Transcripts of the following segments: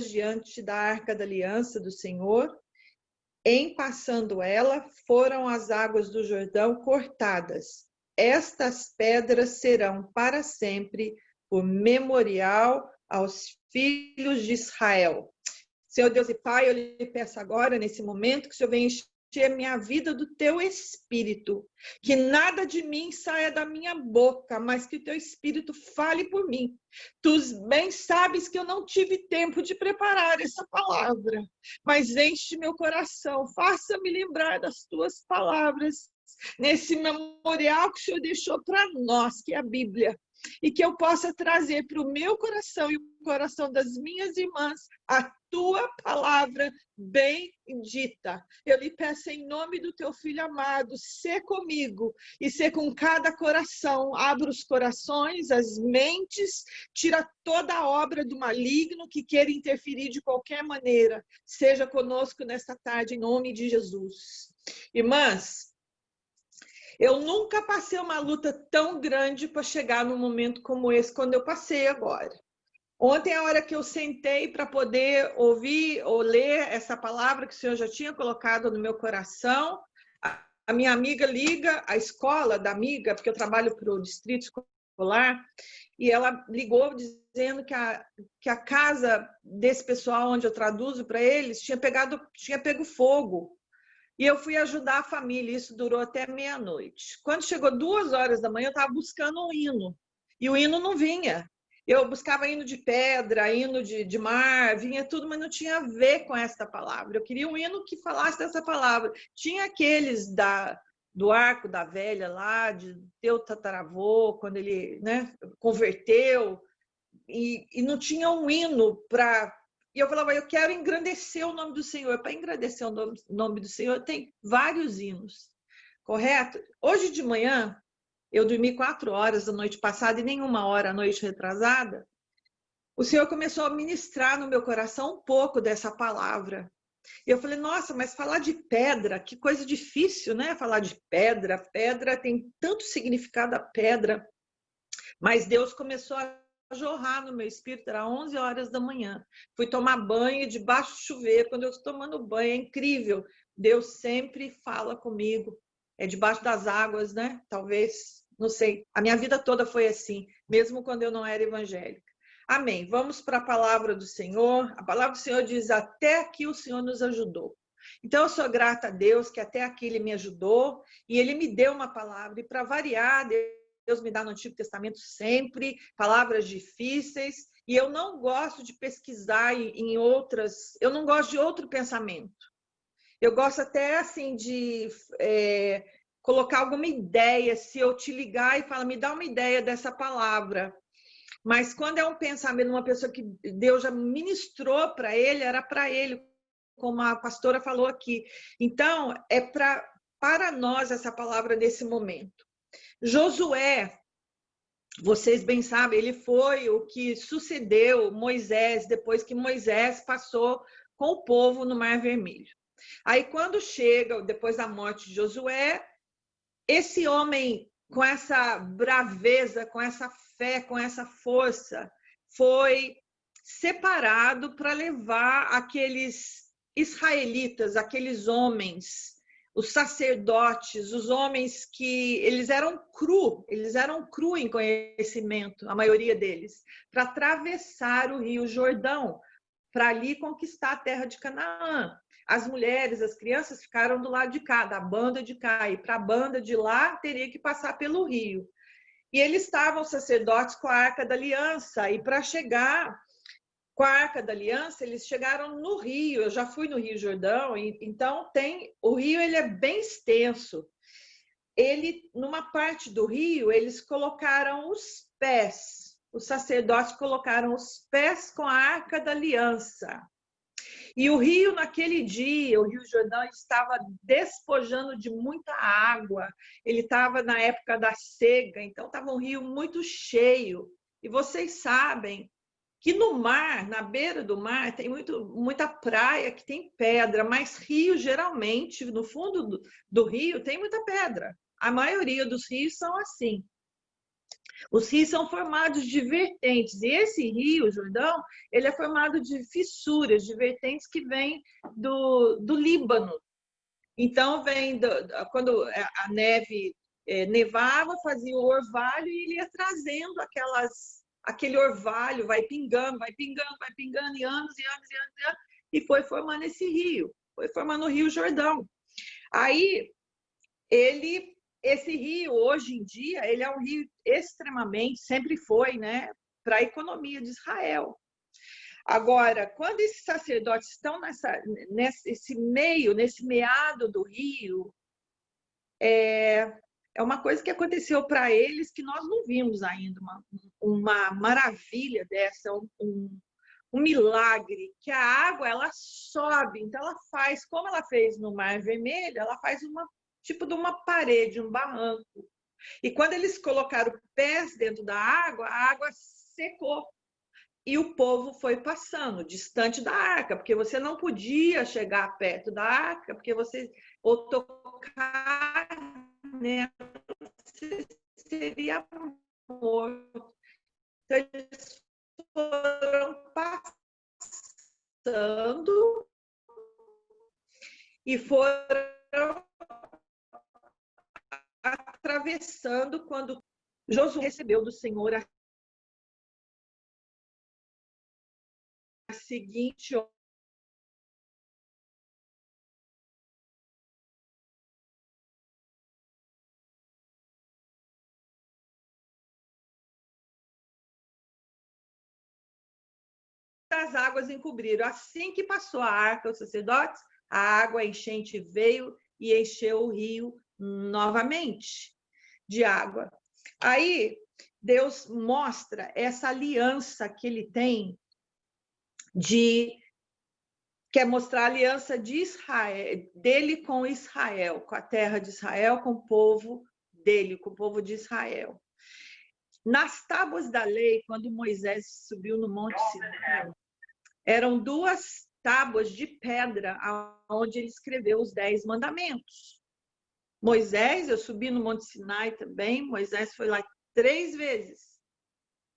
diante da Arca da Aliança do Senhor. Em passando ela, foram as águas do Jordão cortadas. Estas pedras serão para sempre por memorial aos filhos de Israel. Senhor Deus e Pai, eu lhe peço agora, nesse momento, que o Senhor venha encher minha vida do teu Espírito, que nada de mim saia da minha boca, mas que o teu Espírito fale por mim. Tu bem sabes que eu não tive tempo de preparar essa palavra, mas enche meu coração, faça-me lembrar das tuas palavras, nesse memorial que o Senhor deixou para nós, que é a Bíblia, e que eu possa trazer para o meu coração e o coração das minhas irmãs a tua palavra bendita. Eu lhe peço em nome do teu filho amado, ser comigo e ser com cada coração. Abra os corações, as mentes, tira toda a obra do maligno que queira interferir de qualquer maneira. Seja conosco nesta tarde, em nome de Jesus. Irmãs, eu nunca passei uma luta tão grande para chegar num momento como esse, quando eu passei agora. Ontem, a hora que eu sentei para poder ouvir ou ler essa palavra que o Senhor já tinha colocado no meu coração, a minha amiga liga, a escola da amiga, porque eu trabalho para o distrito escolar, e ela ligou dizendo que a casa desse pessoal onde eu traduzo para eles tinha pego fogo. E eu fui ajudar a família, isso durou até meia-noite. Quando chegou 2 horas da manhã, eu estava buscando um hino, e o hino não vinha. Eu buscava hino de pedra, hino de mar, vinha tudo, mas não tinha a ver com esta palavra. Eu queria um hino que falasse dessa palavra. Tinha aqueles do arco da velha lá, de teu tataravô, quando ele converteu, e não tinha um hino para... E eu falava, eu quero engrandecer o nome do Senhor. Para engrandecer o nome do Senhor, tem vários hinos, correto? Hoje de manhã, eu dormi 4 horas da noite passada e nenhuma hora a noite retrasada. O Senhor começou a ministrar no meu coração um pouco dessa palavra. E eu falei, nossa, mas falar de pedra, que coisa difícil, né? Falar de pedra, pedra tem tanto significado a pedra. Mas Deus começou a jorrar no meu espírito, era 11 horas da manhã. Fui tomar banho debaixo do chuveiro. Quando eu estou tomando banho, é incrível. Deus sempre fala comigo. É debaixo das águas, né? Talvez, não sei. A minha vida toda foi assim, mesmo quando eu não era evangélica. Amém. Vamos para a palavra do Senhor. A palavra do Senhor diz, até aqui o Senhor nos ajudou. Então, eu sou grata a Deus que até aqui Ele me ajudou e Ele me deu uma palavra. E para variar, Deus me dá no Antigo Testamento sempre palavras difíceis, e eu não gosto de pesquisar em outras, eu não gosto de outro pensamento. Eu gosto até assim de colocar alguma ideia, se eu te ligar e falar, me dá uma ideia dessa palavra. Mas quando é um pensamento, uma pessoa que Deus já ministrou para ele, era para ele, como a pastora falou aqui. Então, é para nós essa palavra nesse momento. Josué, vocês bem sabem, ele foi o que sucedeu Moisés, depois que Moisés passou com o povo no Mar Vermelho. Aí quando chega, depois da morte de Josué, esse homem com essa braveza, com essa fé, com essa força, foi separado para levar aqueles israelitas, aqueles homens, os sacerdotes, os homens que eles eram cru em conhecimento, a maioria deles, para atravessar o Rio Jordão, para ali conquistar a terra de Canaã. As mulheres, as crianças ficaram do lado de cá, da banda de cá, e para a banda de lá teria que passar pelo rio. E eles estavam, sacerdotes, com a Arca da Aliança, e para chegar com a Arca da Aliança, eles chegaram no rio. Eu já fui no Rio Jordão, então o rio ele é bem extenso. Numa parte do rio, eles colocaram os pés, os sacerdotes colocaram os pés com a Arca da Aliança. E o rio, naquele dia, o Rio Jordão estava despojando de muita água. Ele estava na época da seca, então estava um rio muito cheio. E vocês sabem que no mar, na beira do mar, tem muita praia que tem pedra, mas rio, geralmente, no fundo do rio, tem muita pedra. A maioria dos rios são assim. Os rios são formados de vertentes, e esse rio, o Jordão, ele é formado de fissuras, de vertentes que vêm do Líbano. Então, quando a neve nevava, fazia o orvalho e ele ia trazendo aquele orvalho, vai pingando, e anos, e foi formando esse rio, foi formando o Rio Jordão. Aí, esse rio, hoje em dia, ele é um rio extremamente, sempre foi, né, para a economia de Israel. Agora, quando esses sacerdotes estão nesse meado do rio, é uma coisa que aconteceu para eles que nós não vimos ainda, uma maravilha dessa, um milagre, que a água ela sobe, então ela faz, como ela fez no Mar Vermelho, ela faz tipo de uma parede, um barranco. E quando eles colocaram pés dentro da água, a água secou. E o povo foi passando distante da arca, porque você não podia chegar perto da arca, porque você ou tocar nela, você seria morto. Então, eles foram passando e foram atravessando quando Josué recebeu do Senhor a seguinte as águas encobriram. Assim que passou a arca, os sacerdotes, a água enchente veio e encheu o rio novamente de água. Aí Deus mostra essa aliança que ele tem quer mostrar a aliança de Israel, dele com Israel, com a terra de Israel, com o povo dele, com o povo de Israel. Nas tábuas da lei, quando Moisés subiu no Monte Sinai, eram 2 tábuas de pedra onde ele escreveu os 10 mandamentos. Moisés, eu subi no Monte Sinai também, Moisés foi lá 3 vezes.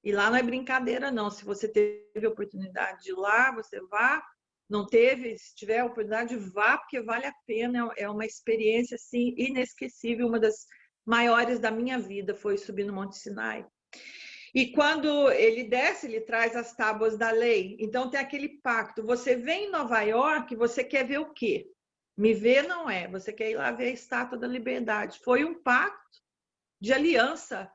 E lá não é brincadeira, não. Se você teve a oportunidade de ir lá, você vá. Não teve, se tiver a oportunidade, vá, porque vale a pena. É uma experiência assim, inesquecível, uma das maiores da minha vida foi subir no Monte Sinai. E quando ele desce, ele traz as tábuas da lei. Então tem aquele pacto. Você vem em Nova York, você quer ver o quê? Me ver não é. Você quer ir lá ver a Estátua da Liberdade. Foi um pacto de aliança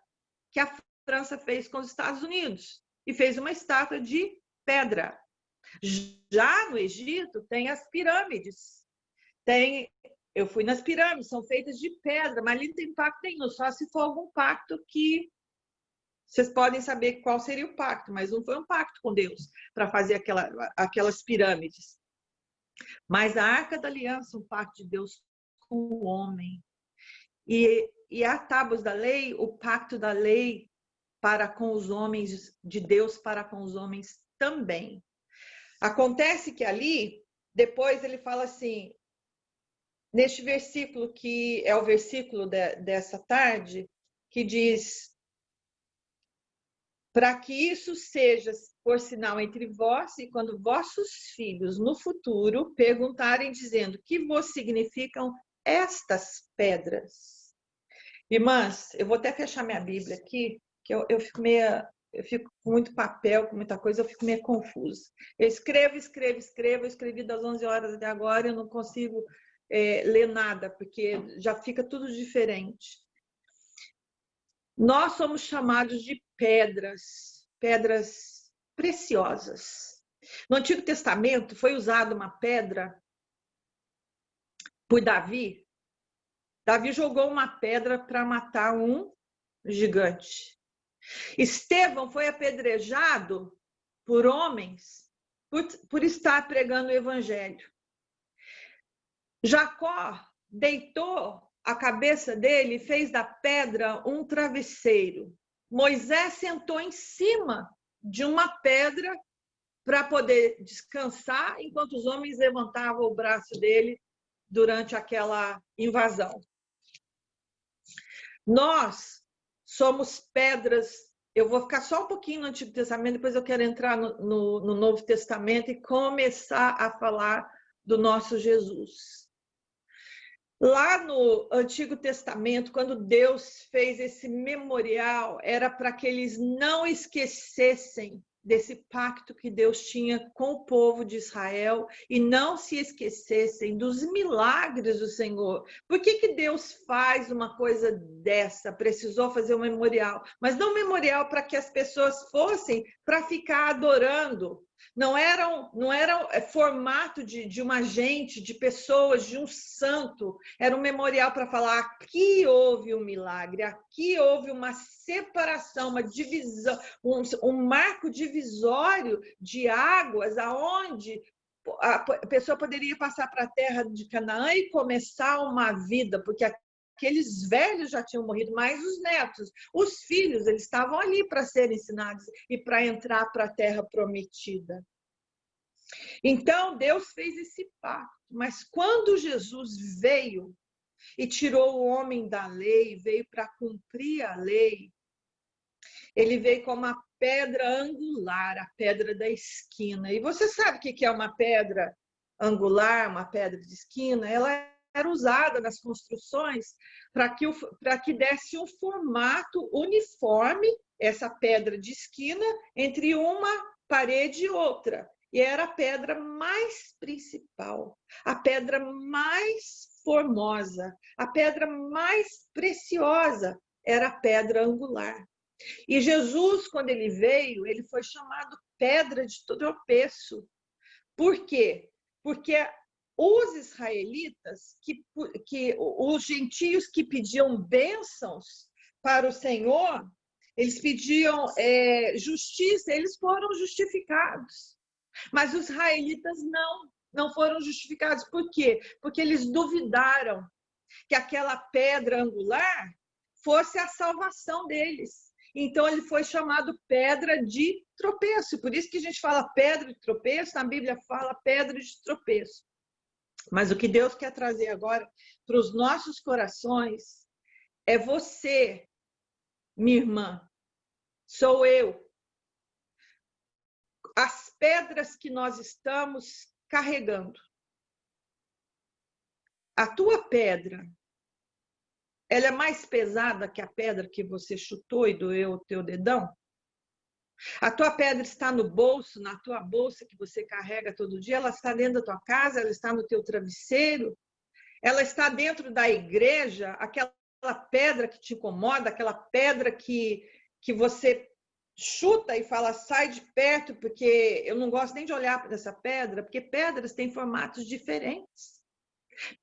que a França fez com os Estados Unidos e fez uma estátua de pedra. Já no Egito tem as pirâmides. Eu fui nas pirâmides, são feitas de pedra, mas ali não tem pacto nenhum, só se for algum pacto que vocês podem saber qual seria o pacto, mas não foi um pacto com Deus para fazer aquelas pirâmides. Mas a Arca da Aliança, um pacto de Deus com o homem. E a tábuas da lei, o pacto da lei para com os homens, de Deus para com os homens também. Acontece que ali, depois ele fala assim, neste versículo que é o versículo dessa tarde, que diz: para que isso seja por sinal entre vós, e quando vossos filhos no futuro perguntarem, dizendo: que vos significam estas pedras? Irmãs, eu vou até fechar minha Bíblia aqui, que eu fico com muito papel, com muita coisa, eu fico meio confusa. Eu escrevo, eu escrevi das 11 horas até agora, eu não consigo ler nada, porque já fica tudo diferente. Nós somos chamados de pedras preciosas. No Antigo Testamento foi usada uma pedra por Davi. Davi jogou uma pedra para matar um gigante. Estevão foi apedrejado por homens por estar pregando o evangelho. Jacó deitou a cabeça dele e fez da pedra um travesseiro. Moisés sentou em cima de uma pedra para poder descansar, enquanto os homens levantavam o braço dele durante aquela invasão. Nós somos pedras. Eu vou ficar só um pouquinho no Antigo Testamento, depois eu quero entrar no Novo Testamento e começar a falar do nosso Jesus. Lá no Antigo Testamento, quando Deus fez esse memorial, era para que eles não esquecessem desse pacto que Deus tinha com o povo de Israel e não se esquecessem dos milagres do Senhor. Por que Deus faz uma coisa dessa? Precisou fazer um memorial, mas não um memorial para que as pessoas fossem para ficar adorando. Não era formato de uma gente, de pessoas, de um santo. Era um memorial para falar: aqui houve um milagre, aqui houve uma separação, uma divisão, um marco divisório de águas, aonde a pessoa poderia passar para a terra de Canaã e começar uma vida, porque aqueles velhos já tinham morrido, mas os netos, os filhos, eles estavam ali para serem ensinados e para entrar para a terra prometida. Então, Deus fez esse pacto, mas quando Jesus veio e tirou o homem da lei, veio para cumprir a lei, ele veio como uma pedra angular, a pedra da esquina. E você sabe o que é uma pedra angular, uma pedra de esquina? Ela era usada nas construções para que desse um formato uniforme, essa pedra de esquina, entre uma parede e outra. E era a pedra mais principal, a pedra mais formosa, a pedra mais preciosa, era a pedra angular. E Jesus, quando ele veio, ele foi chamado pedra de tropeço. Por quê? Porque os israelitas, os gentios que pediam bênçãos para o Senhor, eles pediam justiça, eles foram justificados. Mas os israelitas não foram justificados. Por quê? Porque eles duvidaram que aquela pedra angular fosse a salvação deles. Então, ele foi chamado pedra de tropeço. Por isso que a gente fala pedra de tropeço, na Bíblia fala pedra de tropeço. Mas o que Deus quer trazer agora para os nossos corações é você, minha irmã, sou eu. As pedras que nós estamos carregando. A tua pedra, ela é mais pesada que a pedra que você chutou e doeu o teu dedão? A tua pedra está no bolso, na tua bolsa que você carrega todo dia? Ela está dentro da tua casa? Ela está no teu travesseiro? Ela está dentro da igreja? Aquela pedra que te incomoda, aquela pedra que você chuta e fala: sai de perto, porque eu não gosto nem de olhar para essa pedra, porque pedras têm formatos diferentes.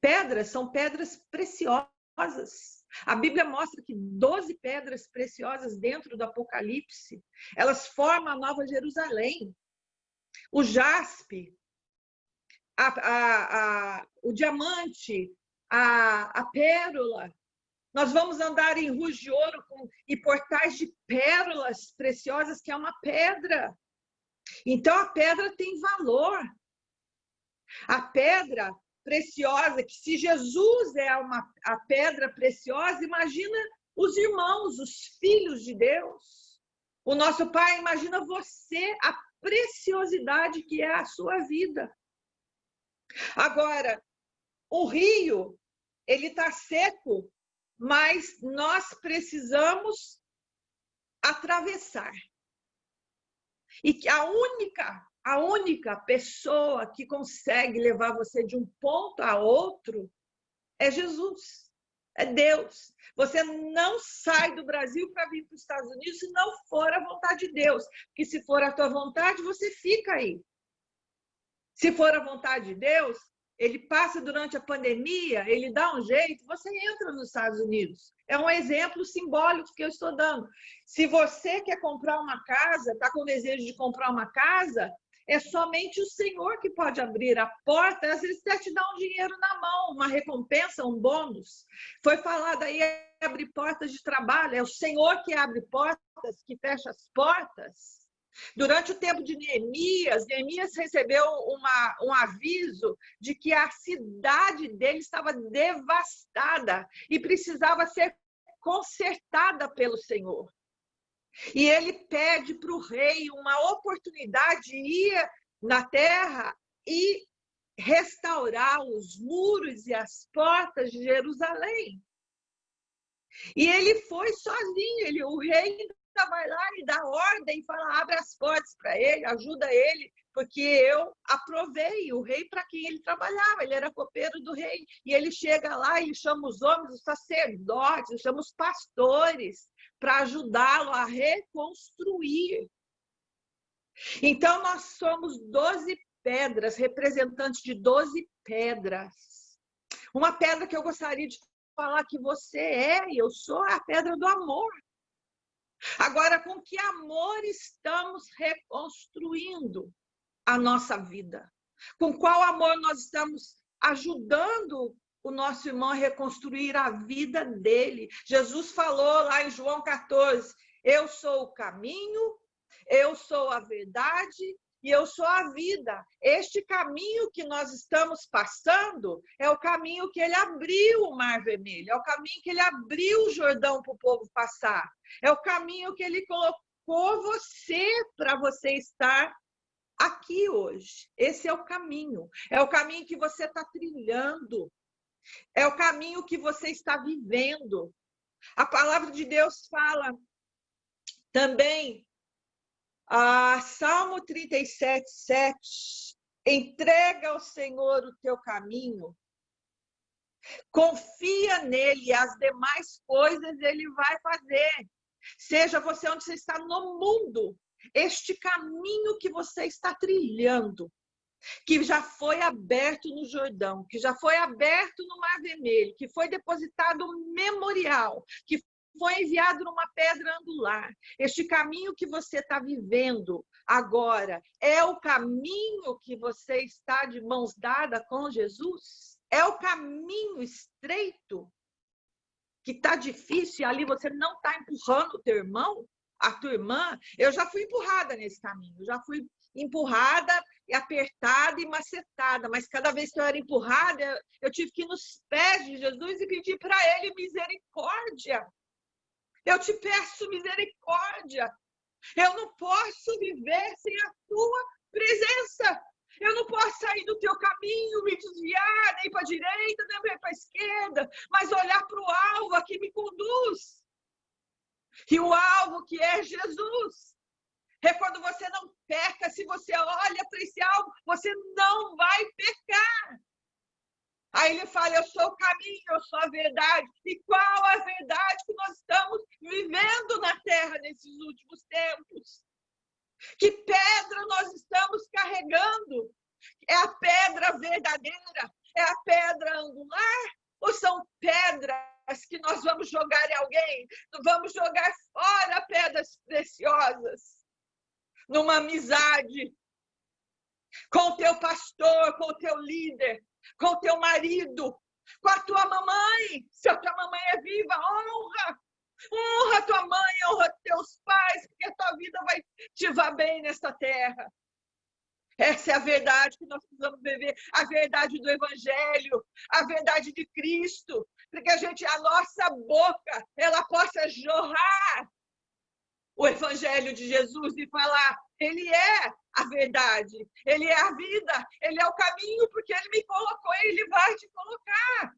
Pedras são pedras preciosas. A Bíblia mostra que 12 pedras preciosas dentro do Apocalipse, elas formam a Nova Jerusalém. O jaspe, o diamante, a pérola. Nós vamos andar em ruas de ouro e portais de pérolas preciosas, que é uma pedra. Então, a pedra tem valor. A pedra preciosa, que se Jesus é a pedra preciosa, imagina os irmãos, os filhos de Deus. O nosso Pai, imagina você, a preciosidade que é a sua vida. Agora, o rio, ele está seco, mas nós precisamos atravessar. E que a única pessoa que consegue levar você de um ponto a outro é Jesus, é Deus. Você não sai do Brasil para vir para os Estados Unidos se não for a vontade de Deus. Porque se for a tua vontade, você fica aí. Se for a vontade de Deus, ele passa durante a pandemia, ele dá um jeito, você entra nos Estados Unidos. É um exemplo simbólico que eu estou dando. Se você quer comprar uma casa, está com desejo de comprar uma casa, é somente o Senhor que pode abrir a porta, às vezes até te dá um dinheiro na mão, uma recompensa, um bônus. Foi falado aí, abrir portas de trabalho, é o Senhor que abre portas, que fecha as portas. Durante o tempo de Neemias recebeu um aviso de que a cidade dele estava devastada e precisava ser consertada pelo Senhor. E ele pede para o rei uma oportunidade de ir na terra e restaurar os muros e as portas de Jerusalém. E ele foi sozinho, o rei vai lá e dá ordem, fala, abre as portas para ele, ajuda ele, porque eu aprovei o rei para quem ele trabalhava, ele era copeiro do rei. E ele chega lá, ele chama os homens, os sacerdotes, chama os pastores, para ajudá-lo a reconstruir. Então, nós somos 12 pedras, representantes de 12 pedras. Uma pedra que eu gostaria de falar que você é e eu sou a pedra do amor. Agora, com que amor estamos reconstruindo a nossa vida? Com qual amor nós estamos ajudando o nosso irmão a reconstruir a vida dele? Jesus falou lá em João 14, eu sou o caminho, eu sou a verdade e eu sou a vida. Este caminho que nós estamos passando é o caminho que ele abriu o Mar Vermelho, é o caminho que ele abriu o Jordão para o povo passar, é o caminho que ele colocou você para você estar aqui hoje. Esse é o caminho que você está trilhando, é o caminho que você está vivendo. A palavra de Deus fala também, Salmo 37, 7, entrega ao Senhor o teu caminho, confia nele, as demais coisas ele vai fazer. Seja você onde você está no mundo, este caminho que você está trilhando, que já foi aberto no Jordão, que já foi aberto no Mar Vermelho, que foi depositado um memorial, que foi enviado numa pedra angular. Este caminho que você está vivendo agora é o caminho que você está de mãos dadas com Jesus? É o caminho estreito que está difícil e ali você não está empurrando o teu irmão, a tua irmã? Eu já fui empurrada nesse caminho, já fui empurrada, apertada e macetada, mas cada vez que eu era empurrada, eu tive que ir nos pés de Jesus e pedir para ele misericórdia. Eu te peço misericórdia. Eu não posso viver sem a tua presença. Eu não posso sair do teu caminho, me desviar, nem para a direita, nem para a esquerda, mas olhar para o alvo que me conduz. E o alvo que é Jesus. É quando você não peca, se você olha para esse alvo, você não vai pecar. Aí ele fala, eu sou o caminho, eu sou a verdade. E qual a verdade que nós estamos vivendo na terra nesses últimos tempos? Que pedra nós estamos carregando? É a pedra verdadeira? É a pedra angular? Ou são pedras que nós vamos jogar em alguém? Vamos jogar fora pedras preciosas? Numa amizade com o teu pastor, com o teu líder, com o teu marido, com a tua mamãe. Se a tua mamãe é viva, honra a tua mãe, honra teus pais, porque a tua vida vai te vá bem nesta terra. Essa é a verdade que nós precisamos viver, a verdade do Evangelho, a verdade de Cristo, porque a nossa boca, ela possa jorrar o Evangelho de Jesus e falar, ele é a verdade, ele é a vida, ele é o caminho, porque ele me colocou e ele vai te colocar.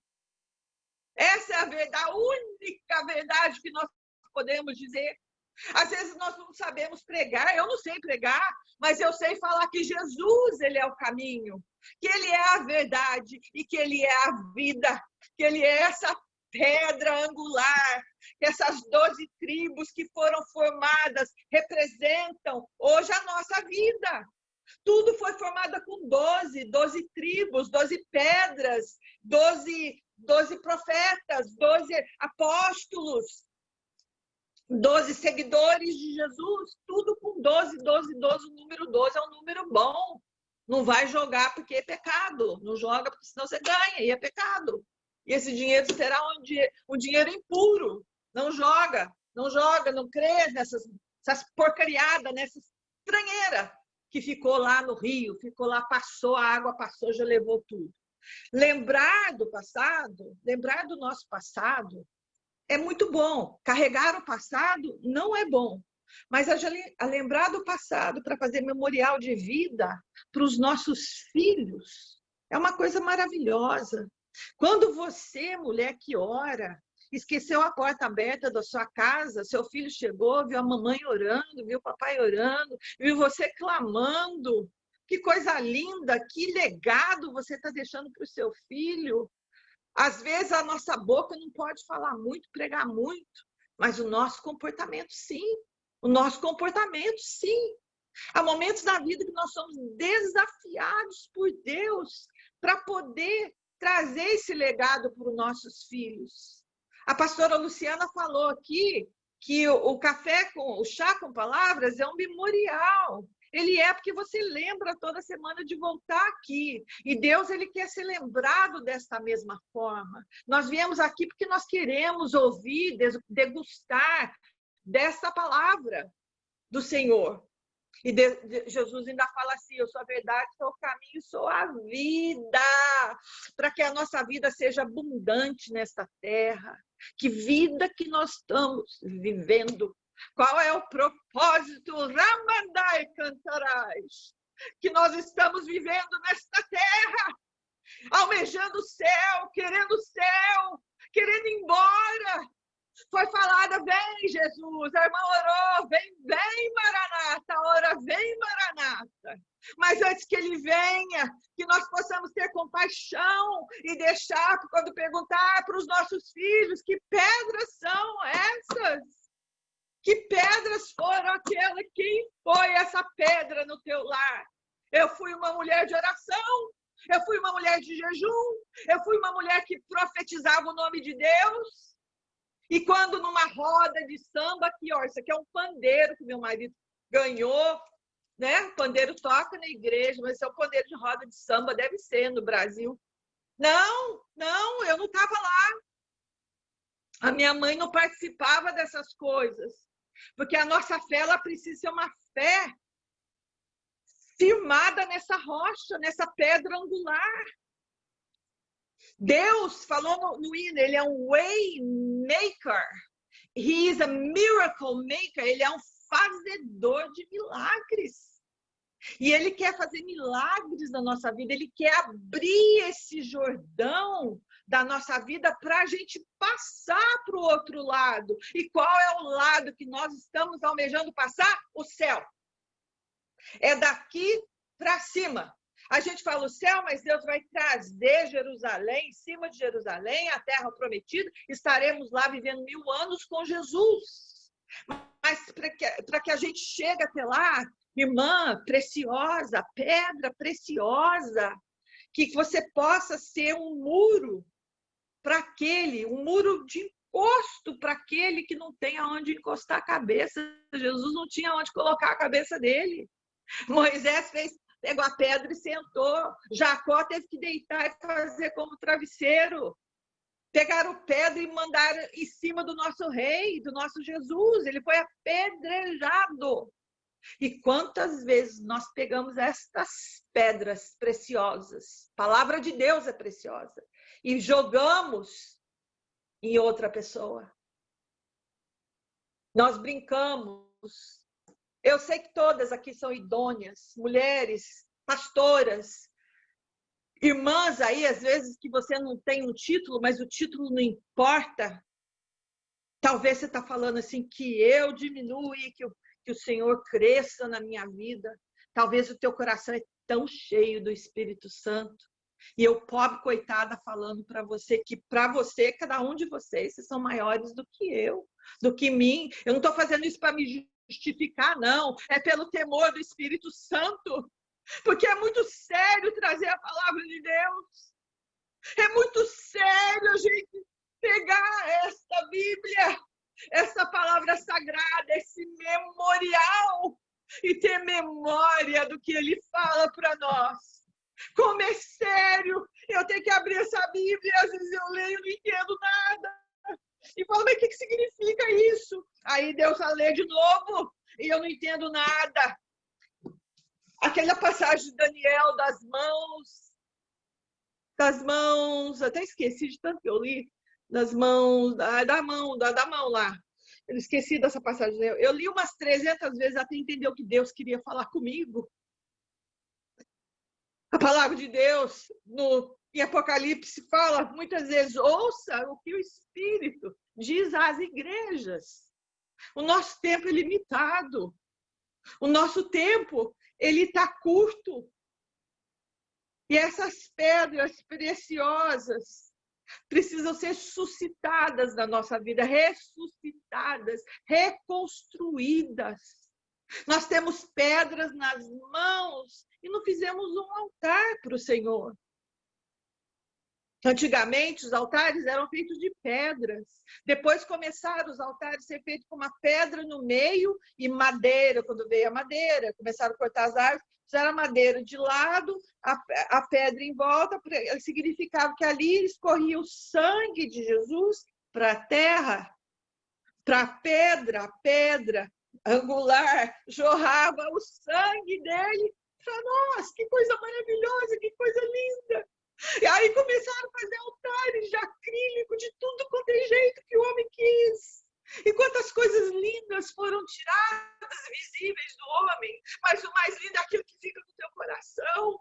Essa é a verdade, a única verdade que nós podemos dizer. Às vezes nós não sabemos pregar, eu não sei pregar, mas eu sei falar que Jesus, ele é o caminho, que ele é a verdade e que ele é a vida, que ele é essa pedra angular, que essas 12 tribos que foram formadas representam hoje a nossa vida. Tudo foi formado com 12 tribos, 12 pedras, 12 profetas, 12 apóstolos, 12 seguidores de Jesus, tudo com 12. O número 12 é um número bom. Não vai jogar porque é pecado, não joga porque senão você ganha e é pecado. E esse dinheiro será um dinheiro impuro. Não joga, não crê nessas porcariadas, nessa estranheira que ficou lá no rio, ficou lá, passou, a água passou, já levou tudo. Lembrar do passado, lembrar do nosso passado, é muito bom. Carregar o passado não é bom. Mas a lembrar do passado para fazer memorial de vida para os nossos filhos é uma coisa maravilhosa. Quando você, mulher que ora, esqueceu a porta aberta da sua casa, seu filho chegou, viu a mamãe orando, viu o papai orando, viu você clamando. Que coisa linda, que legado você está deixando para o seu filho. Às vezes a nossa boca não pode falar muito, pregar muito, mas o nosso comportamento sim. O nosso comportamento sim. Há momentos na vida que nós somos desafiados por Deus para poder trazer esse legado para os nossos filhos. A pastora Luciana falou aqui que o chá com palavras é um memorial. Ele é porque você lembra toda semana de voltar aqui. E Deus, ele quer ser lembrado desta mesma forma. Nós viemos aqui porque nós queremos ouvir, degustar dessa palavra do Senhor. E Jesus ainda fala assim: eu sou a verdade, sou o caminho, sou a vida. Para que a nossa vida seja abundante nesta terra. Que vida que nós estamos vivendo. Qual é o propósito? Ramandai cantarás. Que nós estamos vivendo nesta terra. Almejando o céu, querendo ir embora. Foi falada, vem Jesus, a irmã orou, vem Maranata, a hora vem Maranata. Mas antes que ele venha, que nós possamos ter compaixão e deixar, quando perguntar para os nossos filhos, que pedras são essas? Que pedras foram aquelas? Quem foi essa pedra no teu lar? Eu fui uma mulher de oração, eu fui uma mulher de jejum, eu fui uma mulher que profetizava o nome de Deus. E quando numa roda de samba, aqui, ó, isso aqui é um pandeiro que meu marido ganhou, né? O pandeiro toca na igreja, mas esse é um pandeiro de roda de samba, deve ser no Brasil. Não, eu não estava lá. A minha mãe não participava dessas coisas. Porque a nossa fé, ela precisa ser uma fé firmada nessa rocha, nessa pedra angular. Deus falou no hino, ele é um way maker. He is a miracle maker. Ele é um fazedor de milagres. E ele quer fazer milagres na nossa vida. Ele quer abrir esse Jordão da nossa vida para a gente passar para o outro lado. E qual é o lado que nós estamos almejando passar? O céu. É daqui para cima. A gente fala o céu, mas Deus vai trazer Jerusalém, em cima de Jerusalém, a terra prometida. Estaremos lá vivendo 1000 anos com Jesus. Mas para que a gente chegue até lá, irmã preciosa, pedra preciosa, que você possa ser um muro para aquele, um muro de encosto para aquele que não tem aonde encostar a cabeça. Jesus não tinha onde colocar a cabeça dele. Moisés pegou a pedra e sentou. Jacó teve que deitar e fazer como travesseiro. Pegaram pedra e mandaram em cima do nosso rei, do nosso Jesus. Ele foi apedrejado. E quantas vezes nós pegamos estas pedras preciosas, a palavra de Deus é preciosa, e jogamos em outra pessoa. Nós brincamos. Eu sei que todas aqui são idôneas, mulheres, pastoras, irmãs aí, às vezes que você não tem um título, mas o título não importa. Talvez você está falando assim, que eu diminui, que o Senhor cresça na minha vida. Talvez o teu coração é tão cheio do Espírito Santo. E eu, pobre coitada, falando para você que para você, cada um de vocês são maiores do que eu, do que mim. Eu não estou fazendo isso para me justificar, não. É pelo temor do Espírito Santo. Porque é muito sério trazer a palavra de Deus. É muito sério a gente pegar esta Bíblia, essa palavra sagrada, esse memorial, e ter memória do que ele fala para nós. Como é sério! Eu tenho que abrir essa Bíblia, às vezes eu leio e não entendo nada. E falo, mas o que significa isso? Aí Deus vai ler de novo e eu não entendo nada. Aquela passagem de Daniel das mãos, até esqueci de tanto que eu li, das mãos, da mão lá. Eu esqueci dessa passagem. Eu li umas 300 vezes até entender o que Deus queria falar comigo. A palavra de Deus em Apocalipse fala muitas vezes: ouça o que o Espírito diz às igrejas. O nosso tempo é limitado. O nosso tempo ele está curto. E essas pedras preciosas precisam ser suscitadas na nossa vida, ressuscitadas, reconstruídas. Nós temos pedras nas mãos e não fizemos um altar para o Senhor. Antigamente, os altares eram feitos de pedras. Depois começaram os altares a ser feitos com uma pedra no meio e madeira. Quando veio a madeira, começaram a cortar as árvores, fizeram a madeira de lado, a pedra em volta, significava que ali escorria o sangue de Jesus para a terra, para a pedra angular, jorrava o sangue dele para nós. Que coisa maravilhosa, que coisa linda! E aí começaram a fazer altares de acrílico, de tudo quanto é jeito que o homem quis. E quantas coisas lindas foram tiradas, visíveis do homem, mas o mais lindo é aquilo que fica no teu coração.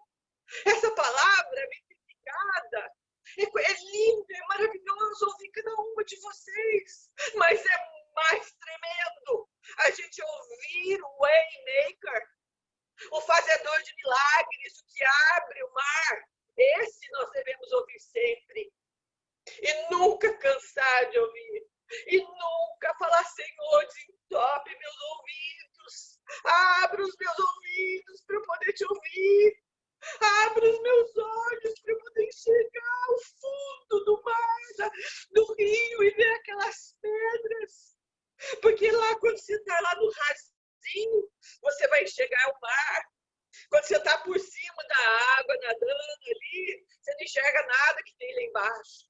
Essa palavra é vivificada. É lindo, é maravilhoso ouvir cada uma de vocês, mas é mais tremendo a gente ouvir o Waymaker, o fazedor de milagres, o que abre o mar. Esse nós devemos ouvir sempre. E nunca cansar de ouvir. E nunca falar: Senhor, desentope meus ouvidos. Abra os meus ouvidos para eu poder te ouvir. Abra os meus olhos para eu poder enxergar o fundo do mar, do rio, e ver aquelas pedras. Porque lá, quando você está lá no rasinho, você vai enxergar o mar. Quando você está por cima da água, nadando ali, você não enxerga nada que tem lá embaixo.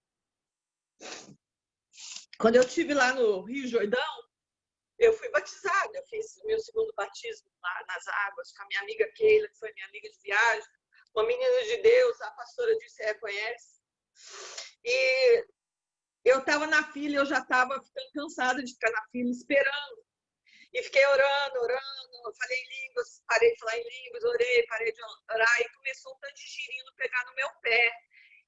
Quando eu estive lá no Rio Jordão, eu fui batizada. Eu fiz o meu segundo batismo lá nas águas com a minha amiga Keila, que foi minha amiga de viagem, uma menina de Deus, a pastora disse, você reconhece. E eu estava na fila, eu já estava ficando cansada de ficar na fila esperando. E fiquei orando, falei em línguas, parei de falar em línguas, orei, parei de orar, e começou um tanto de girino pegar no meu pé.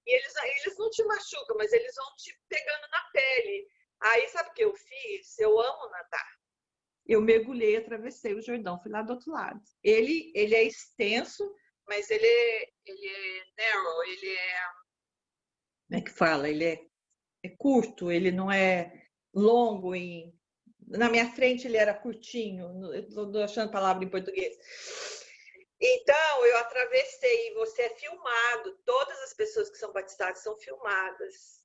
E eles não te machucam, mas eles vão te pegando na pele. Aí, sabe o que eu fiz? Eu amo nadar. Eu mergulhei, atravessei o Jordão, fui lá do outro lado. Ele é extenso, mas ele é narrow, ele é... Como é que fala? Ele é curto, ele não é longo em... Na minha frente ele era curtinho, estou achando palavra em português. Então, eu atravessei, e você é filmado, todas as pessoas que são batizadas são filmadas.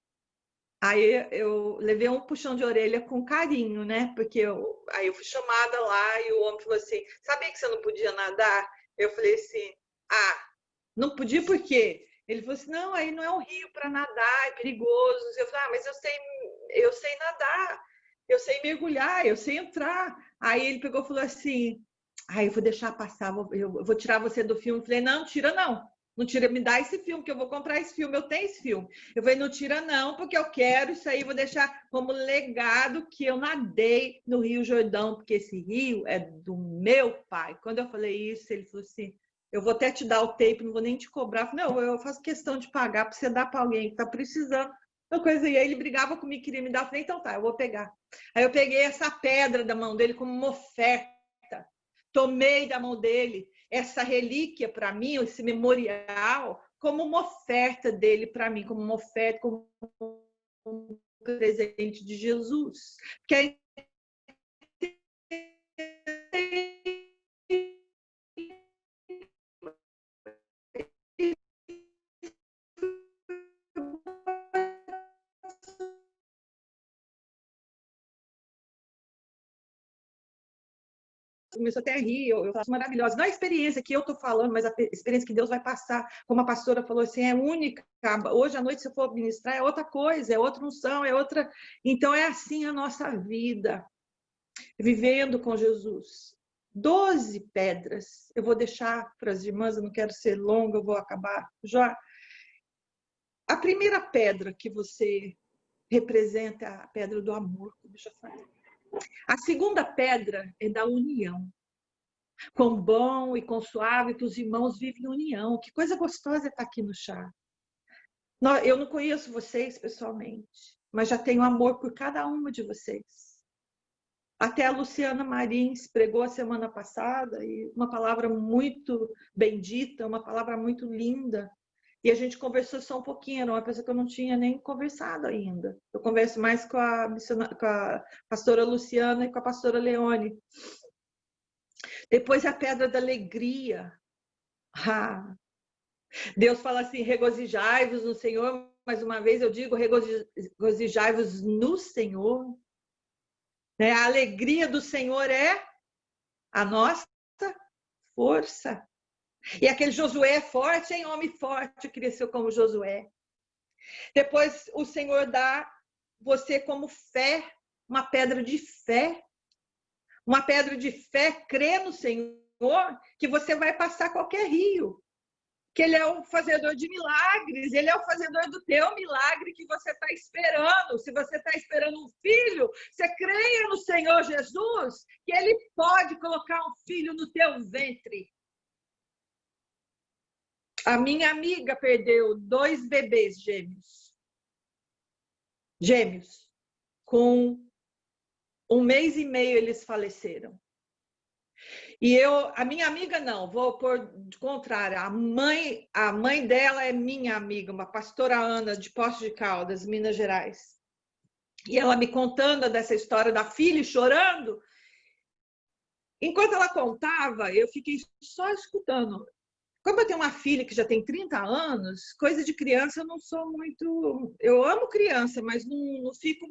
Aí eu levei um puxão de orelha com carinho, né? Porque aí eu fui chamada lá e o homem falou assim, sabia que você não podia nadar? Eu falei assim, não podia por quê? Ele falou assim, não, aí não é um rio para nadar, é perigoso. Eu falei, mas eu sei nadar. Eu sei mergulhar, eu sei entrar. Aí ele pegou e falou assim, eu vou deixar passar, eu vou tirar você do filme. Eu falei, não, tira não. Não tira, me dá esse filme, que eu vou comprar esse filme, eu tenho esse filme. Eu falei, não tira não, porque eu quero isso aí, vou deixar como legado que eu nadei no Rio Jordão, porque esse rio é do meu pai. Quando eu falei isso, ele falou assim, eu vou até te dar o tape, não vou nem te cobrar. Eu falei, não, eu faço questão de pagar para você dar para alguém que está precisando. Coisa. E aí ele brigava comigo, queria me dar. Eu falei, então tá, eu vou pegar. Aí eu peguei essa pedra da mão dele como uma oferta. Tomei da mão dele essa relíquia para mim, esse memorial, como uma oferta dele para mim, como uma oferta, como um presente de Jesus. Porque começou até a rir, eu faço maravilhosa. Não é a experiência que eu estou falando, mas a experiência que Deus vai passar, como a pastora falou assim, é única. Hoje à noite, se eu for ministrar, é outra coisa, é outra unção, é outra... Então, é assim a nossa vida, vivendo com Jesus. 12 pedras. Eu vou deixar para as irmãs, eu não quero ser longa, eu vou acabar já. A primeira pedra que você representa a pedra do amor, como eu já falei. A segunda pedra é da união. Quão bom e quão suave que os irmãos vivem em união. Que coisa gostosa é estar aqui no chá. Eu não conheço vocês pessoalmente, mas já tenho amor por cada uma de vocês. Até a Luciana Marins pregou a semana passada, e uma palavra muito bendita, uma palavra muito linda. E a gente conversou só um pouquinho, era uma pessoa que eu não tinha nem conversado ainda. Eu converso mais com a pastora Luciana e com a pastora Leone. Depois a pedra da alegria. Ah, Deus fala assim, regozijai-vos no Senhor. Mais uma vez eu digo, regozijai-vos no Senhor. A alegria do Senhor é a nossa força. E aquele Josué forte, hein? Homem forte, cresceu como Josué. Depois o Senhor dá você como fé, uma pedra de fé. Uma pedra de fé, crê no Senhor, que você vai passar qualquer rio. Que Ele é o fazedor de milagres, Ele é o fazedor do teu milagre que você está esperando. Se você está esperando um filho, você creia no Senhor Jesus, que Ele pode colocar um filho no teu ventre. A minha amiga perdeu 2 bebês gêmeos. Gêmeos. Com 1 mês e meio eles faleceram. E a minha amiga não, vou pôr de contrário, a mãe dela é minha amiga, uma pastora Ana, de Poços de Caldas, Minas Gerais. E ela me contando dessa história da filha chorando. Enquanto ela contava, eu fiquei só escutando. Como eu tenho uma filha que já tem 30 anos, coisa de criança eu não sou muito... Eu amo criança, mas não fico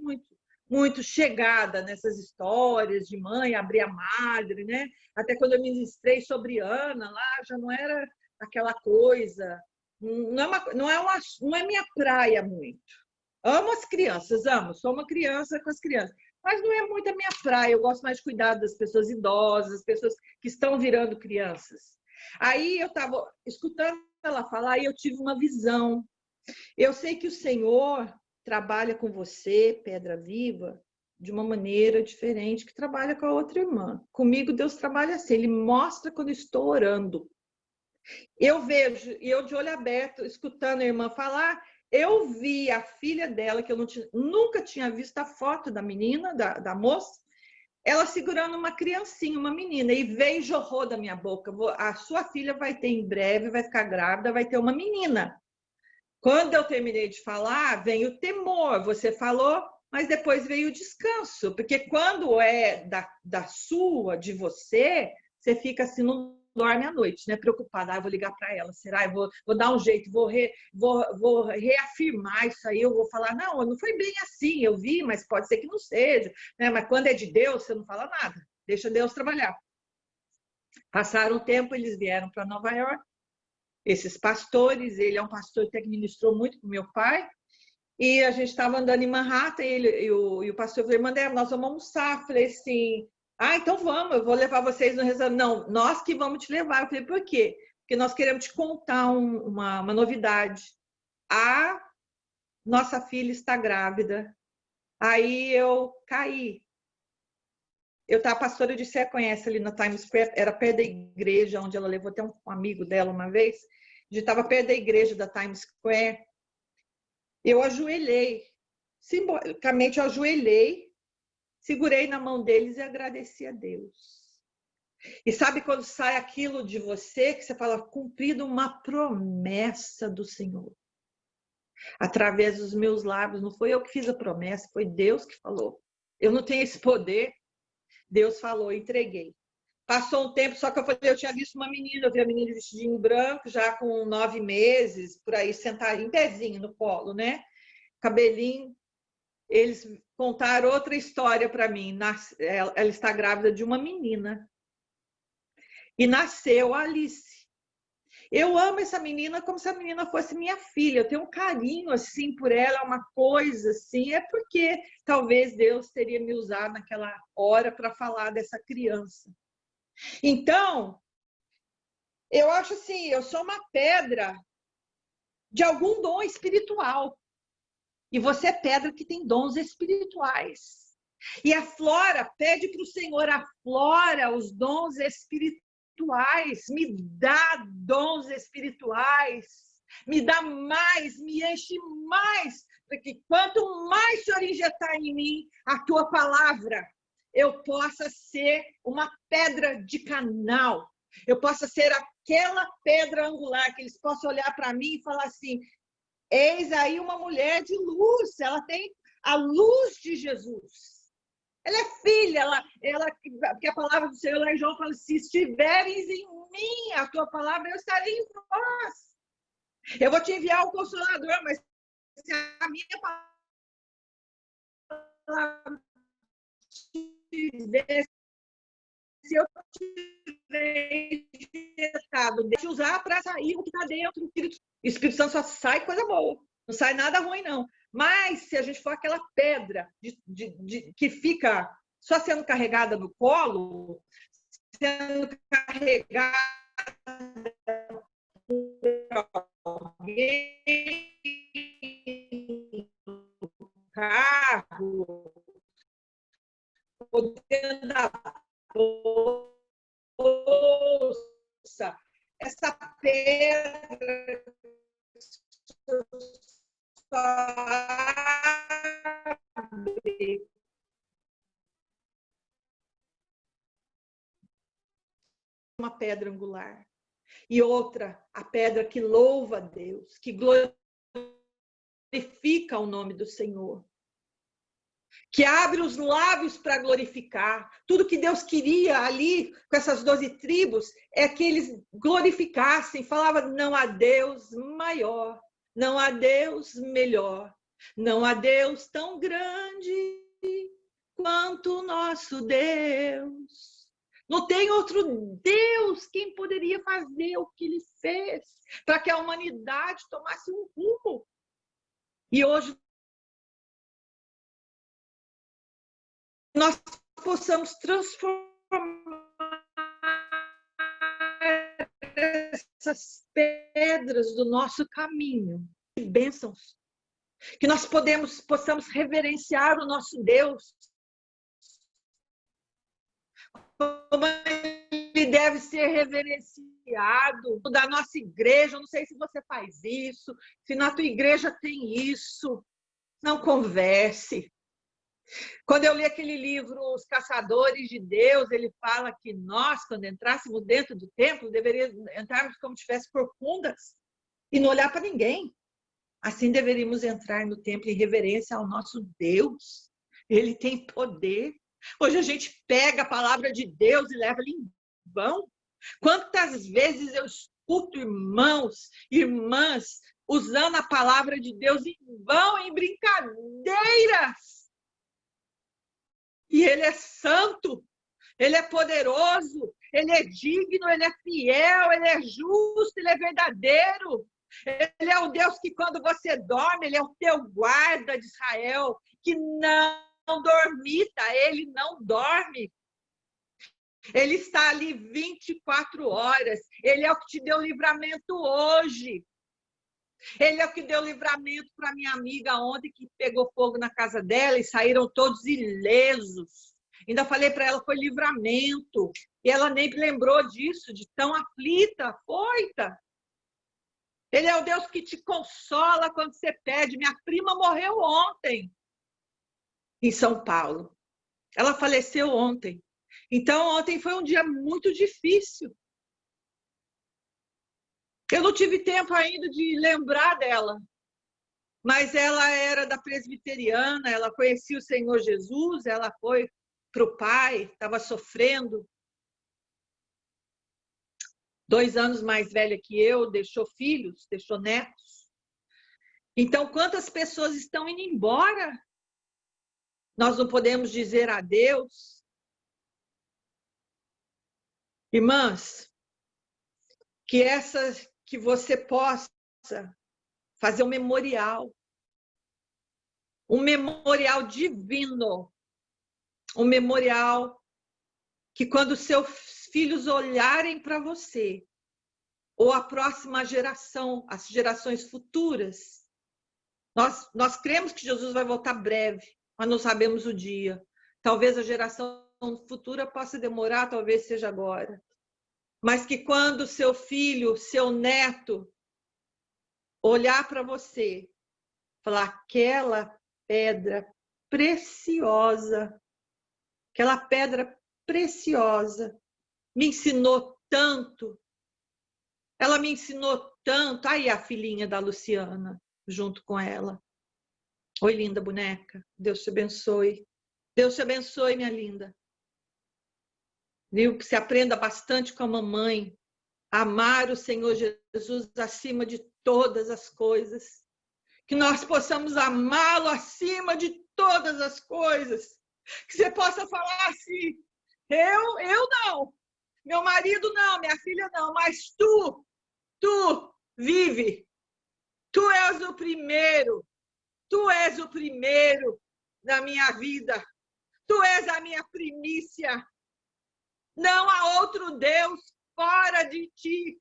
muito chegada nessas histórias de mãe, abrir a madre, né? Até quando eu ministrei sobre Ana, lá já não era aquela coisa. Não é minha praia muito. Amo as crianças, amo. Sou uma criança com as crianças. Mas não é muito a minha praia. Eu gosto mais de cuidar das pessoas idosas, das pessoas que estão virando crianças. Aí eu estava escutando ela falar e eu tive uma visão. Eu sei que o Senhor trabalha com você, pedra viva, de uma maneira diferente que trabalha com a outra irmã. Comigo Deus trabalha assim, Ele mostra quando estou orando. Eu vejo, e eu de olho aberto, escutando a irmã falar, eu vi a filha dela, que eu nunca tinha visto a foto da menina, da moça, ela segurando uma criancinha, uma menina, e veio e jorrou da minha boca. A sua filha vai ter em breve, vai ficar grávida, vai ter uma menina. Quando eu terminei de falar, vem o temor. Você falou, mas depois veio o descanso. Porque quando é de você, você fica assim, não dorme à noite, né? Preocupada. Eu vou ligar para ela, será? Eu vou dar um jeito, vou reafirmar isso aí. Eu vou falar, não foi bem assim, eu vi, mas pode ser que não seja. Né? Mas quando é de Deus, você não fala nada. Deixa Deus trabalhar. Passaram o tempo, eles vieram para Nova York. Esses pastores, ele é um pastor que ministrou muito com meu pai, e a gente estava andando em Manhattan, e o pastor falou, Mandé, nós vamos almoçar. Eu falei assim, então vamos, eu vou levar vocês no restaurante. Não, nós que vamos te levar. Eu falei, por quê? Porque nós queremos te contar uma novidade. A nossa filha está grávida. Aí eu caí. A pastora de Sé conhece ali na Times Square, era perto da igreja, onde ela levou até um amigo dela uma vez. A gente estava perto da igreja da Times Square. Eu ajoelhei, simbolicamente eu ajoelhei, segurei na mão deles e agradeci a Deus. E sabe quando sai aquilo de você, que você fala, cumprido uma promessa do Senhor. Através dos meus lábios, não foi eu que fiz a promessa, foi Deus que falou. Eu não tenho esse poder, Deus falou, entreguei. Passou um tempo, só que eu tinha visto uma menina, eu vi a menina de vestidinho branco, já com 9 meses, por aí, sentada em pezinho no colo, né? Cabelinho. Eles contaram outra história para mim. Ela está grávida de uma menina. E nasceu a Alice. Eu amo essa menina como se a menina fosse minha filha. Eu tenho um carinho assim por ela, uma coisa assim. É porque talvez Deus teria me usado naquela hora para falar dessa criança. Então, eu acho assim, eu sou uma pedra de algum dom espiritual. E você é pedra que tem dons espirituais. E aflora, pede para o Senhor, aflora os dons espirituais. Me dá dons espirituais. Me dá mais, me enche mais. Porque quanto mais o Senhor injetar em mim a tua palavra, eu possa ser uma pedra de canal. Eu possa ser aquela pedra angular, que eles possam olhar para mim e falar assim, eis aí uma mulher de luz, ela tem a luz de Jesus. Ela é filha, porque a palavra do Senhor lá em João fala, se estiveres em mim, a tua palavra, eu estarei em vós. Eu vou te enviar o Consolador, mas se a minha palavra estiver, se eu tiver injetado, deixa eu usar para sair o que está dentro. O Espírito Santo só sai coisa boa, não sai nada ruim, não. Mas se a gente for aquela pedra que fica só sendo carregada no colo, sendo carregada por alguém no carro, ou dentro da bolsa, essa pedra uma pedra angular. E outra, a pedra que louva a Deus, que glorifica o nome do Senhor, que abre os lábios para glorificar. Tudo que Deus queria ali, com essas 12 tribos, é que eles glorificassem, falava, não há Deus maior, não há Deus melhor, não há Deus tão grande quanto o nosso Deus. Não tem outro Deus quem poderia fazer o que ele fez para que a humanidade tomasse um rumo. E hoje nós possamos transformar essas pedras do nosso caminho em bênçãos. Que nós possamos reverenciar o nosso Deus como ele deve ser reverenciado. Da nossa igreja, eu não sei se você faz isso, se na tua igreja tem isso, não converse. Quando eu li aquele livro, Os Caçadores de Deus, ele fala que nós, quando entrássemos dentro do templo, deveríamos entrarmos como se tivesse profundas e não olhar para ninguém. Assim deveríamos entrar no templo em reverência ao nosso Deus. Ele tem poder. Hoje a gente pega a palavra de Deus e leva em vão. Quantas vezes eu escuto irmãos, irmãs, usando a palavra de Deus em vão, em brincadeiras. E ele é santo, ele é poderoso, ele é digno, ele é fiel, ele é justo, ele é verdadeiro. Ele é o Deus que quando você dorme, ele é o teu guarda de Israel, que não dormita, ele não dorme. Ele está ali 24 horas. Ele é o que te deu livramento hoje. Ele é o que deu livramento para minha amiga ontem, que pegou fogo na casa dela e saíram todos ilesos. Ainda falei para ela, foi livramento. E ela nem lembrou disso, de tão aflita, afoita. Ele é o Deus que te consola quando você pede. Minha prima morreu ontem, em São Paulo. Ela faleceu ontem. Então, ontem foi um dia muito difícil. Eu não tive tempo ainda de lembrar dela. Mas ela era da presbiteriana, ela conhecia o Senhor Jesus, ela foi para o Pai, estava sofrendo. 2 anos mais velha que eu, deixou filhos, deixou netos. Então, quantas pessoas estão indo embora? Nós não podemos dizer adeus. Irmãs, que você possa fazer um memorial divino, um memorial que quando seus filhos olharem para você, ou a próxima geração, as gerações futuras, Nós cremos que Jesus vai voltar breve, mas não sabemos o dia. Talvez a geração futura possa demorar, talvez seja agora. Mas que quando seu filho, seu neto, olhar para você, falar aquela pedra preciosa, me ensinou tanto. Ela me ensinou tanto. Aí a filhinha da Luciana, junto com ela. Oi, linda boneca. Deus te abençoe. Deus te abençoe, minha linda. Viu? Que você aprenda bastante com a mamãe. Amar o Senhor Jesus acima de todas as coisas. Que nós possamos amá-lo acima de todas as coisas. Que você possa falar assim, eu não, meu marido não, minha filha não, mas tu vive. Tu és o primeiro na minha vida. Tu és a minha primícia. Não há outro Deus fora de ti.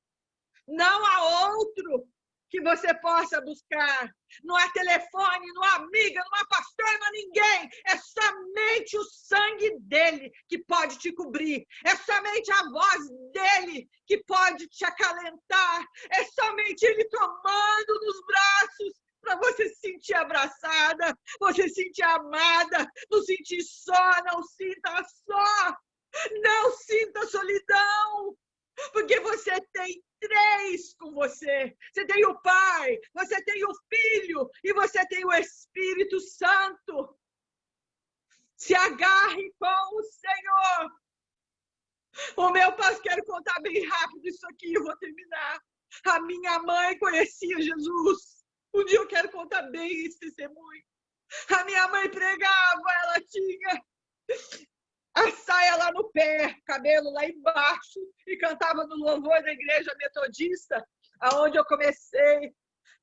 Não há outro que você possa buscar. Não há telefone, não há amiga, não há pastor, não há ninguém. É somente o sangue dele que pode te cobrir. É somente a voz dele que pode te acalentar. É somente ele tomando nos braços para você se sentir abraçada, você se sentir amada, não sentir só, não sinta só. Não sinta solidão, porque você tem três com você. Você tem o Pai, você tem o Filho e você tem o Espírito Santo. Se agarre com o Senhor. O meu pai, quero contar bem rápido isso aqui, eu vou terminar. A minha mãe conhecia Jesus. Um dia eu quero contar bem esse testemunho. A minha mãe pregava, ela tinha a saia lá no pé, cabelo lá embaixo, e cantava no louvor da igreja metodista, aonde eu comecei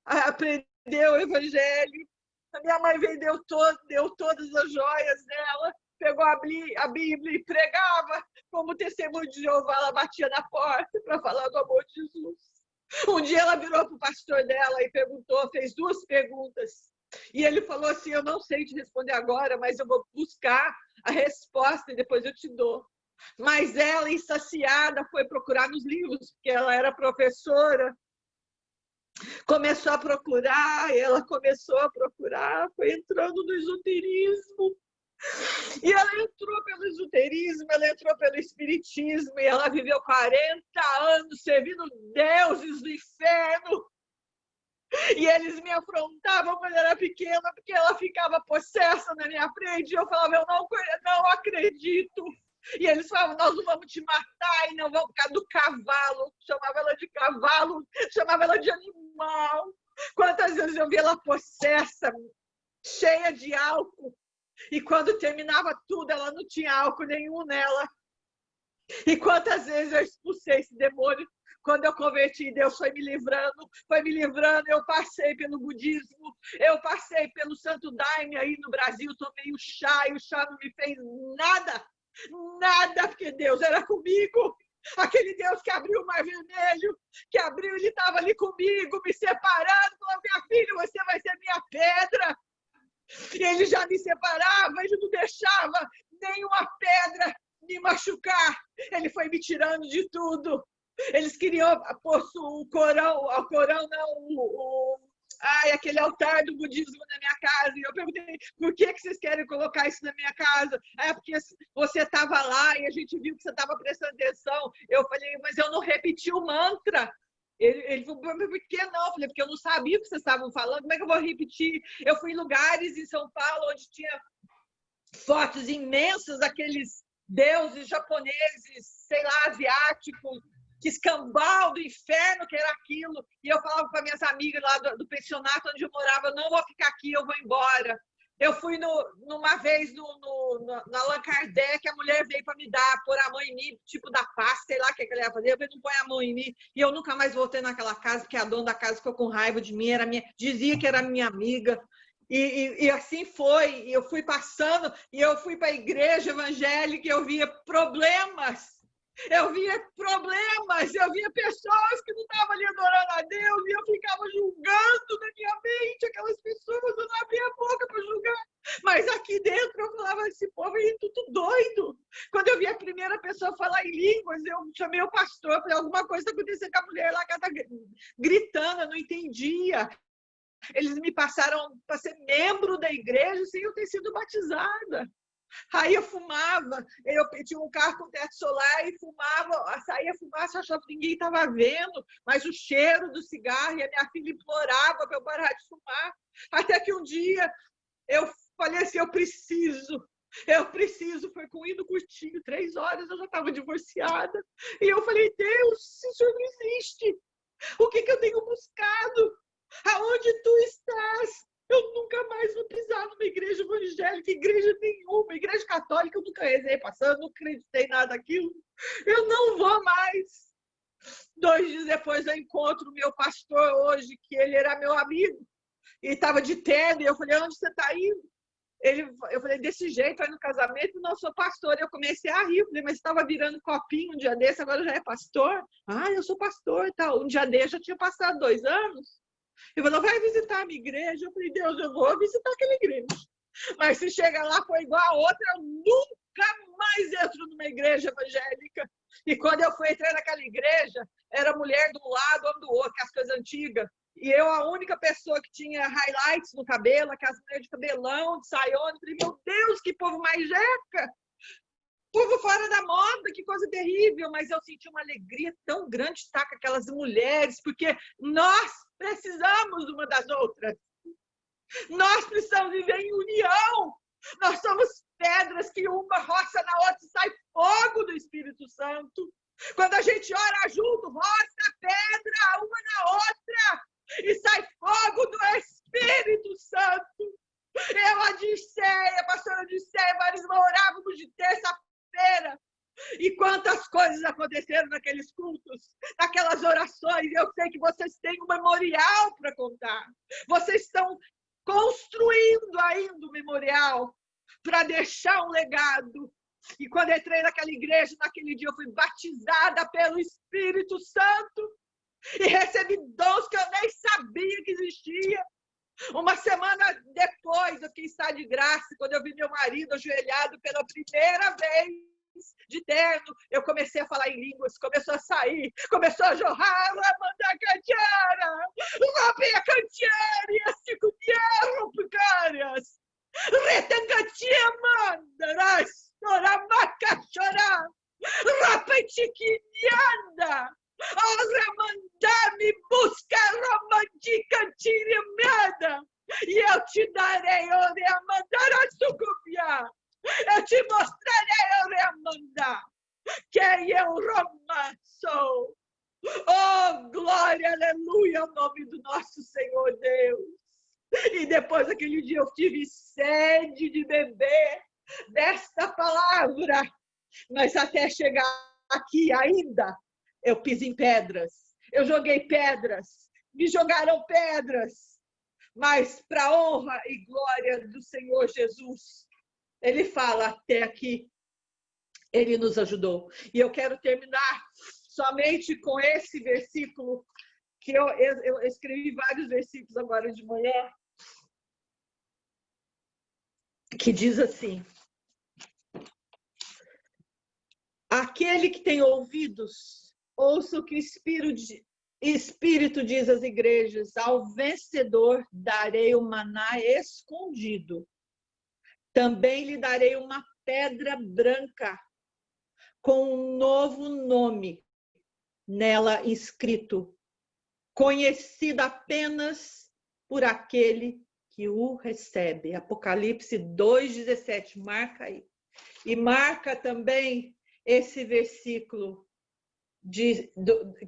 a aprender o evangelho. A minha mãe vendeu deu todas as joias dela, pegou a Bíblia e pregava. Como testemunho de Jeová, ela batia na porta para falar do amor de Jesus. Um dia ela virou para o pastor dela e perguntou, fez duas perguntas. E ele falou assim, eu não sei te responder agora, mas eu vou buscar a resposta e depois eu te dou. Mas ela, insaciada, foi procurar nos livros, porque ela era professora. Começou a procurar, foi entrando no esoterismo. E ela entrou pelo esoterismo, ela entrou pelo espiritismo, e ela viveu 40 anos servindo deuses do inferno. E eles me afrontavam quando eu era pequena, porque ela ficava possessa na minha frente, e eu falava, eu não acredito. E eles falavam, nós não vamos te matar, e não vamos por causa do cavalo. Chamava ela de cavalo, chamava ela de animal. Quantas vezes eu vi ela possessa, cheia de álcool, e quando terminava tudo, ela não tinha álcool nenhum nela. E quantas vezes eu expulsei esse demônio. Quando eu converti, Deus foi me livrando. Eu passei pelo budismo, eu passei pelo Santo Daime aí no Brasil, tomei o chá, e o chá não me fez nada, porque Deus era comigo. Aquele Deus que abriu o Mar Vermelho, ele estava ali comigo, me separando, falou, minha filha, você vai ser minha pedra. E ele já me separava, ele não deixava nenhuma pedra me machucar. Ele foi me tirando de tudo. Eles queriam pôr o Corão não, aquele altar do budismo na minha casa. E eu perguntei, por que vocês querem colocar isso na minha casa? É porque você estava lá e a gente viu que você estava prestando atenção. Eu falei, mas eu não repeti o mantra. Ele falou, por que não? Eu falei, porque eu não sabia o que vocês estavam falando, como é que eu vou repetir? Eu fui em lugares em São Paulo onde tinha fotos imensas daqueles deuses japoneses, sei lá, asiáticos, que escambau do inferno que era aquilo. E eu falava para minhas amigas lá do pensionato onde eu morava, eu não vou ficar aqui, eu vou embora. Eu fui numa vez na Allan Kardec, a mulher veio para me pôr a mão em mim, tipo da paz, sei lá o que ela ia fazer. Eu falei, não põe a mão em mim. E eu nunca mais voltei naquela casa, porque a dona da casa ficou com raiva de mim, dizia que era minha amiga. E assim foi. E eu fui passando, e eu fui para a igreja evangélica, e eu via problemas. Eu via pessoas que não estavam ali adorando a Deus, e eu ficava julgando na minha mente aquelas pessoas. chamei o pastor, falei, alguma coisa está acontecendo com a mulher lá, que ela está gritando, eu não entendia. Eles me passaram para ser membro da igreja sem eu ter sido batizada. Aí eu fumava, eu tinha um carro com teto solar e fumava, saía fumaça, achava que ninguém estava vendo, mas o cheiro do cigarro, e a minha filha implorava para eu parar de fumar. Até que um dia eu falei assim, eu preciso, foi com indo curtinho, 3 horas eu já estava divorciada. E eu falei, Deus, o Senhor não existe. O que eu tenho buscado? Aonde tu estás? Eu nunca mais vou pisar numa igreja evangélica, igreja nenhuma, igreja católica, eu nunca rezei passando, não acreditei em nada daquilo. Eu não vou mais. 2 dias depois eu encontro o meu pastor hoje, que ele era meu amigo, e estava de terno, e eu falei, onde você está indo? Eu falei, desse jeito, vai no casamento? Não, sou pastor. Eu comecei a rir, falei, mas estava virando copinho um dia desse, agora já é pastor? Ah, eu sou pastor e tal. Um dia desse, já tinha passado 2 anos. Ele falou, vai visitar a minha igreja. Eu falei, Deus, eu vou visitar aquela igreja. Mas se chega lá, foi igual a outra, eu nunca mais entro numa igreja evangélica. E quando eu fui entrar naquela igreja, era mulher de um lado, homem do outro, que as coisas antigas. E eu, a única pessoa que tinha highlights no cabelo, aquelas mulheres de cabelão, de saiona. Eu falei, meu Deus, que povo mais jeca! Povo fora da moda, que coisa terrível. Mas eu senti uma alegria tão grande estar com aquelas mulheres, porque nós precisamos uma das outras. Nós precisamos viver em união. Nós somos pedras que uma roça na outra e sai fogo do Espírito Santo. Quando a gente ora junto, roça pedra uma na outra e sai fogo do Espírito Santo. Eu, a Dirceia, a pastora Dirceia, vários orávamos de terça-feira. E quantas coisas aconteceram naqueles cultos, naquelas orações. Eu sei que vocês têm um memorial para contar. Vocês estão construindo ainda um memorial para deixar um legado. E quando entrei naquela igreja, naquele dia, eu fui batizada pelo Espírito Santo e recebi dons que eu nem sabia que existia. Uma semana depois, eu fiquei em estado de graça, quando eu vi meu marido ajoelhado pela primeira vez, de terno, eu comecei a falar em línguas, começou a sair, começou a jorrar, Ramanda Cantiara, Rabia Cantiara, e assim com Picárias, Retangatia Mandaras, Noramacachorá, Rapetiquinhanda, Ramandá me busca, Ramandi Cantirimada, e eu te darei, Oreamandara Sucupiá. Eu te mostrarei, Oreamanda, quem eu, Roma, sou. Oh, glória, aleluia, ao nome do nosso Senhor Deus. E depois daquele dia eu tive sede de beber desta palavra. Mas até chegar aqui ainda, eu piso em pedras. Eu joguei pedras. Me jogaram pedras. Mas para a honra e glória do Senhor Jesus, ele fala, até aqui, ele nos ajudou. E eu quero terminar somente com esse versículo, que eu escrevi vários versículos agora de manhã, que diz assim: aquele que tem ouvidos, ouça o que o Espírito diz às igrejas, ao vencedor darei o maná escondido. Também lhe darei uma pedra branca com um novo nome nela inscrito, conhecido apenas por aquele que o recebe. Apocalipse 2,17, marca aí. E marca também esse versículo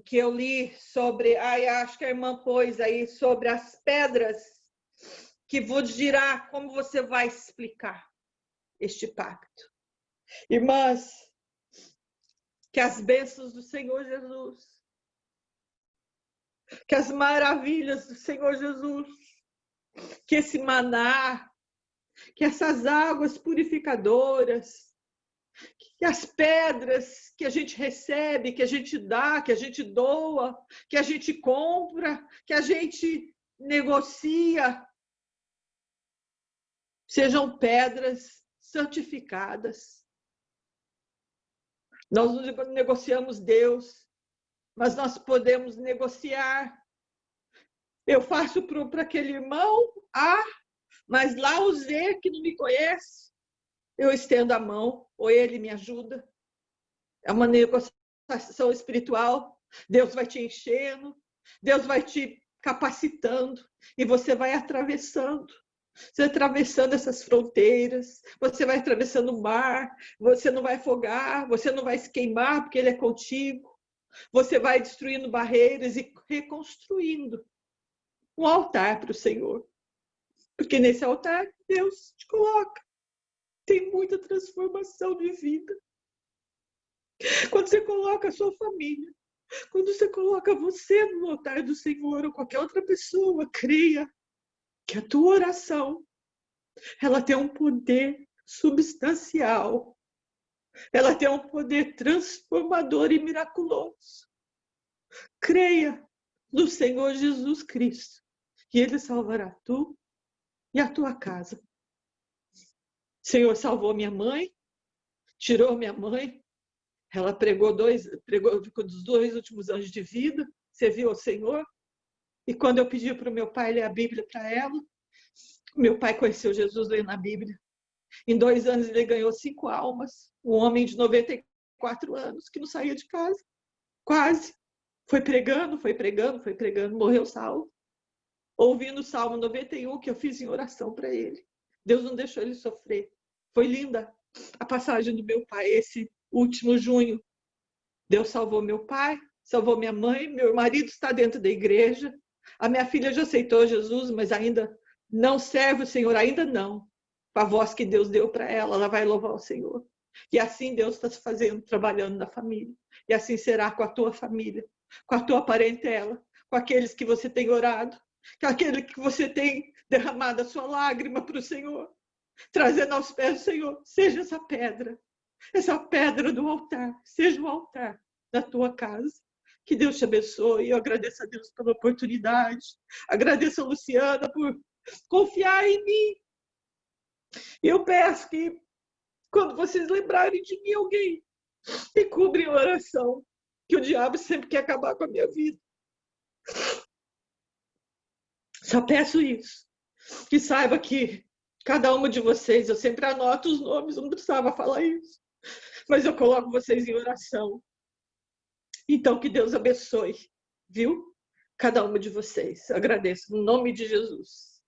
que eu li sobre, acho que a irmã pôs aí, sobre as pedras, que vos dirá como você vai explicar este pacto. Irmãs, que as bênçãos do Senhor Jesus, que as maravilhas do Senhor Jesus, que esse maná, que essas águas purificadoras, que as pedras que a gente recebe, que a gente dá, que a gente doa, que a gente compra, que a gente negocia, sejam pedras santificadas. Nós não negociamos Deus, mas nós podemos negociar. Eu faço para aquele irmão A, mas lá o Z, que não me conhece, eu estendo a mão, ou ele me ajuda. É uma negociação espiritual. Deus vai te enchendo, Deus vai te capacitando, e você vai atravessando. Você vai atravessando essas fronteiras, você vai atravessando o mar, você não vai afogar, você não vai se queimar, porque Ele é contigo. Você vai destruindo barreiras e reconstruindo um altar para o Senhor. Porque nesse altar, Deus te coloca. Tem muita transformação de vida. Quando você coloca a sua família, quando você coloca você no altar do Senhor ou qualquer outra pessoa, creia que a tua oração, ela tem um poder substancial. Ela tem um poder transformador e miraculoso. Creia no Senhor Jesus Cristo, que Ele salvará tu e a tua casa. O Senhor salvou minha mãe, tirou minha mãe, ela pregou dos 2 últimos anos de vida, serviu ao Senhor. E quando eu pedi para o meu pai ler a Bíblia para ela, meu pai conheceu Jesus lendo a Bíblia. Em 2 anos ele ganhou 5 almas, um homem de 94 anos que não saía de casa, quase. Foi pregando, morreu salvo. Ouvindo o Salmo 91, que eu fiz em oração para ele. Deus não deixou ele sofrer. Foi linda a passagem do meu pai, esse último junho. Deus salvou meu pai, salvou minha mãe, meu marido está dentro da igreja. A minha filha já aceitou Jesus, mas ainda não serve o Senhor, ainda não. Com a voz que Deus deu para ela, ela vai louvar o Senhor. E assim Deus está se fazendo, trabalhando na família. E assim será com a tua família, com a tua parentela, com aqueles que você tem orado, com aquele que você tem derramado a sua lágrima para o Senhor, trazendo aos pés do Senhor. Seja essa pedra do altar, seja o altar da tua casa. Que Deus te abençoe. Eu agradeço a Deus pela oportunidade. Agradeço a Luciana por confiar em mim. E eu peço que, quando vocês lembrarem de mim, alguém me cubra em oração, que o diabo sempre quer acabar com a minha vida. Só peço isso. Que saiba que cada uma de vocês, eu sempre anoto os nomes, eu não precisava falar isso, mas eu coloco vocês em oração. Então, que Deus abençoe, viu? Cada uma de vocês. Eu agradeço, no nome de Jesus.